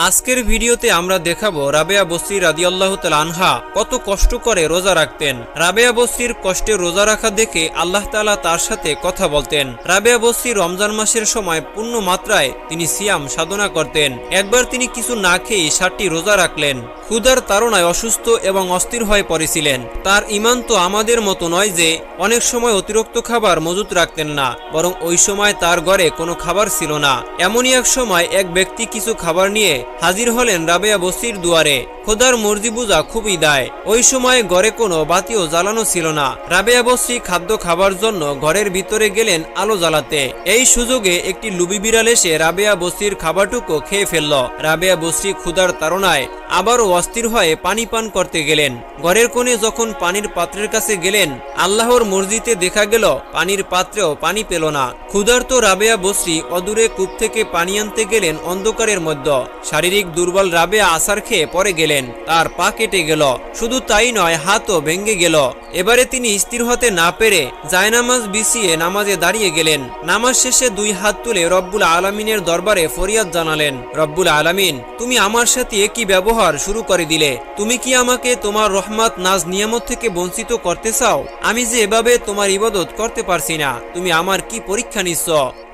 আজকের ভিডিওতে আমরা দেখাবো রাবেয়া বসরি রাদিয়াল্লাহু তাআলা আনহা কত কষ্ট করে রোজা রাখতেন। রাবেয়া বসরির কষ্টে রোজা রাখা দেখে আল্লাহ তাআলা তার সাথে কথা বলতেন। রাবেয়া বসরি রমজান মাসের সময় পূর্ণ মাত্রায় তিনি সিয়াম সাধনা করতেন। একবার তিনি কিছু না খেয়ে 7টি রোজা রাখলেন। ক্ষুধার তাড়নায় অসুস্থ এবং অস্থির হয়ে পড়েছিলেন। তার ঈমান তো আমাদের মতো নয় যে অনেক সময় অতিরিক্ত খাবার মজুত রাখতেন না, বরং ওই সময় তার ঘরে কোনো খাবার ছিল না। এমনই এক সময় এক ব্যক্তি কিছু খাবার নিয়ে হাজির হলেন রাবেয়া বসরির দুয়ারে। খোদার মর্জি বুঝা খুবই দায়। ওই সময় ঘরে কোনো বাতিও জ্বালানো ছিল না। রাবেয়া বসরি খাদ্য খাবার জন্য ঘরের ভিতরে গেলেন আলো জ্বালাতে। এই সুযোগে একটি লুবি বিড়াল এসে রাবেয়া বসরির খাবারটুকু খেয়ে ফেলল। রাবেয়া বসরি ক্ষুধার তাড়নায় আবারও অস্থির হয়ে পানি পান করতে গেলেন। ঘরের কোণে যখন পানির পাত্রের কাছে গেলেন, আল্লাহর মর্জিতে দেখা গেল পানির পাত্রেও পানি পেল না। ক্ষুধার্ত রাবেয়া বসরি অদূরে কূপ থেকে পানি আনতে গেলেন অন্ধকারের মধ্যে। শারীরিক দুর্বল রাবেয়া আছাড় খেয়ে পড়ে গেলেন। তার পা কেটে গেল। শুধু তাই নয়, হাতও ভেঙে গেল। এবারে তিনি স্থির হতে না পেরে জায়নামাজ বিছিয়ে নামাজে দাঁড়িয়ে গেলেন। নামাজ শেষে 2 হাত তুলে রব্বুল আলামিনের দরবারে ফরিয়াদ জানালেন, রব্বুল আলামিন, তুমি আমার সাথে একই ব্যবহার শুরু করে দিলে। তুমি কি আমাকে তোমার রহমত নাজ নিয়ামত থেকে বঞ্চিত করতে চাও? আমি যে এভাবে তোমার ইবাদত করতে পারছি না, তুমি আমার কি পরীক্ষা নিচ্ছ?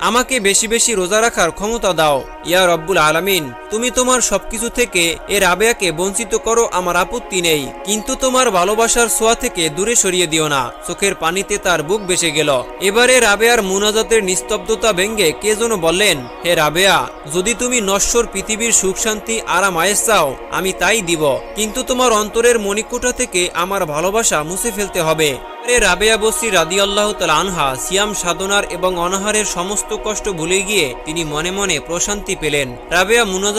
আমাকে বেশি বেশি রোজা রাখার ক্ষমতা দাও। ইয়া রব্বুল আলামিন, তুমি তোমার সবকিছু থেকে এ রাবেয়াকে বঞ্চিত করো, আমার আপত্তি নেই, কিন্তু তোমার ভালোবাসার ছোঁয়া থেকে দূরে সরিয়ে দিও না। চোখের পানিতে তার বুক ভেসে গেল। এবারে রাবেয়ার মুনাজাতের নিস্তব্ধতা ভেঙে কে যেন বললেন, হে রাবেয়া, যদি তুমি নশ্বর পৃথিবীর সুখ শান্তি আরাম আয়েশ চাও, আমি তাই দিব, কিন্তু তোমার অন্তরের মণিকোঠা থেকে আমার ভালোবাসা মুছে ফেলতে হবে। রাবেয়া বসরি রাদিয়াল্লাহু তাআলা আনহা সিয়াম সাধনার এবং অনাহারের সমস্ত কষ্ট ভুলে গিয়ে তিনি মনে মনে প্রশান্তি পেলেন। রাবেয়া মুনাজাত